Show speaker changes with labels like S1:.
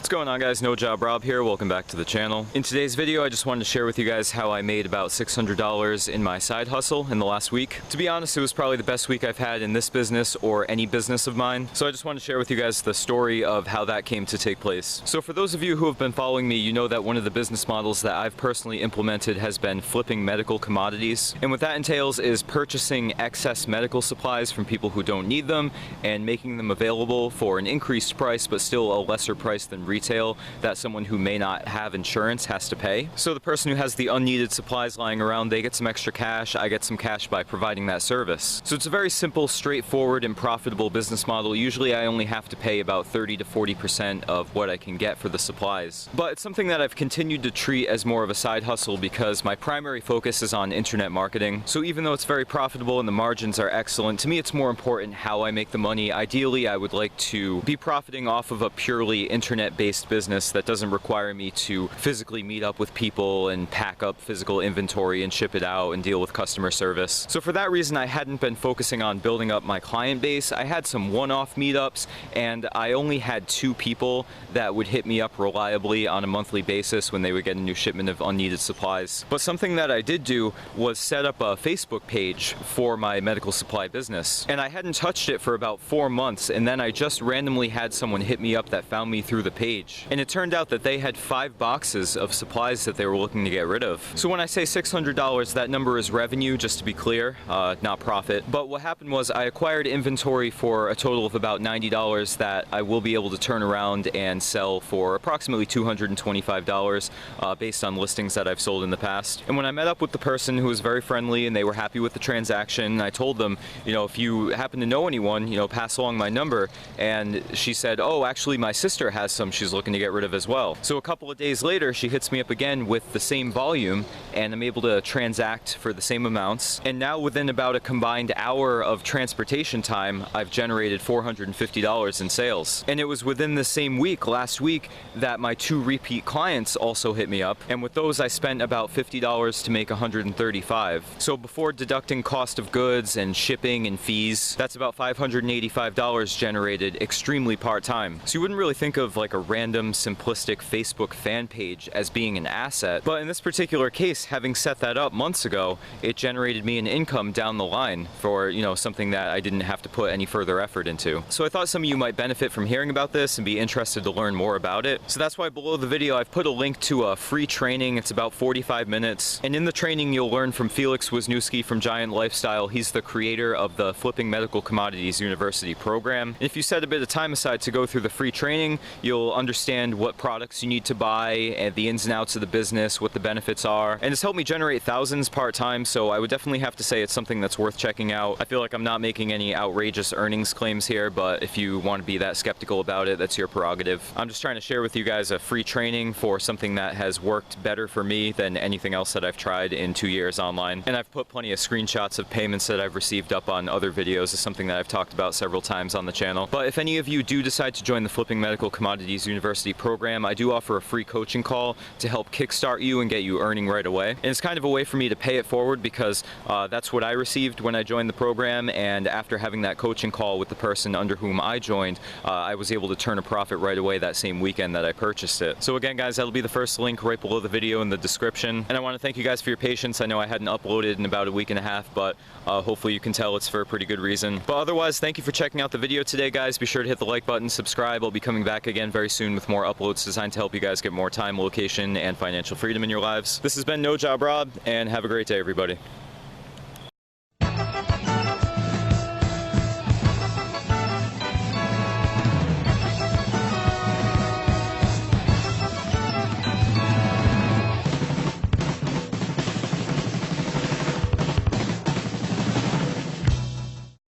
S1: What's going on, guys? No Job Rob here. Welcome back to the channel. In today's video, I just wanted to share with you guys how I made about $600 in my side hustle in the last week. To be honest, it was probably the best week I've had in this business or any business of mine. So I just wanted to share with you guys the story of how that came to take place. So for those of you who have been following me, you know that one of the business models that I've personally implemented has been flipping medical commodities. And what that entails is purchasing excess medical supplies from people who don't need them and making them available for an increased price, but still a lesser price than retail that someone who may not have insurance has to pay. So the person who has the unneeded supplies lying around, they get some extra cash, I get some cash by providing that service. So it's a very simple, straightforward, and profitable business model. Usually I only have to pay about 30 to 40% of what I can get for the supplies. But it's something that I've continued to treat as more of a side hustle because my primary focus is on internet marketing. So even though it's very profitable and the margins are excellent, to me it's more important how I make the money. Ideally, I would like to be profiting off of a purely internet-based business that doesn't require me to physically meet up with people and pack up physical inventory and ship it out and deal with customer service. So for that reason, I hadn't been focusing on building up my client base. I had some one-off meetups, and I only had 2 people that would hit me up reliably on a monthly basis when they would get a new shipment of unneeded supplies. But something that I did do was set up a Facebook page for my medical supply business, and I hadn't touched it for about 4 months, and then I just randomly had someone hit me up that found me through the page. And it turned out that they had 5 boxes of supplies that they were looking to get rid of. So when I say $600, that number is revenue, just to be clear, not profit. But what happened was I acquired inventory for a total of about $90 that I will be able to turn around and sell for approximately $225 based on listings that I've sold in the past. And when I met up with the person who was very friendly and they were happy with the transaction, I told them, you know, if you happen to know anyone, you know, pass along my number. And she said, oh, actually my sister has some she's looking to get rid of as well. So a couple of days later, she hits me up again with the same volume, and I'm able to transact for the same amounts. And now within about a combined hour of transportation time, I've generated $450 in sales. And it was within the same week, last week, that my 2 repeat clients also hit me up. And with those, I spent about $50 to make $135. So before deducting cost of goods and shipping and fees, that's about $585 generated extremely part-time. So you wouldn't really think of like a random simplistic Facebook fan page as being an asset, but in this particular case, having set that up months ago, it generated me an income down the line for, you know, something that I didn't have to put any further effort into. So I thought some of you might benefit from hearing about this and be interested to learn more about it. So that's why below the video I've put a link to a free training. It's about 45 minutes, and in the training you'll learn from Felix Wisniewski from Giant Lifestyle. He's the creator of the Flipping Medical Commodities University program. And if you set a bit of time aside to go through the free training, you'll understand what products you need to buy and the ins and outs of the business, what the benefits are. And it's helped me generate thousands part-time, so I would definitely have to say it's something that's worth checking out. I feel like I'm not making any outrageous earnings claims here, but if you want to be that skeptical about it, that's your prerogative. I'm just trying to share with you guys a free training for something that has worked better for me than anything else that I've tried in 2 years online. And I've put plenty of screenshots of payments that I've received up on other videos. It's something that I've talked about several times on the channel. But if any of you do decide to join the Flipping Medical Commodities University program, I do offer a free coaching call to help kickstart you and get you earning right away. And it's kind of a way for me to pay it forward because that's what I received when I joined the program, and after having that coaching call with the person under whom I joined, I was able to turn a profit right away that same weekend that I purchased it. So again, guys, that'll be the first link right below the video in the description. And I want to thank you guys for your patience. I know I hadn't uploaded in about a week and a half, but hopefully you can tell it's for a pretty good reason. But otherwise, thank you for checking out the video today, guys. Be sure to hit the like button, subscribe. I'll be coming back again very soon with more uploads designed to help you guys get more time, location, and financial freedom in your lives. This has been No Job Rob, and have a great day, everybody.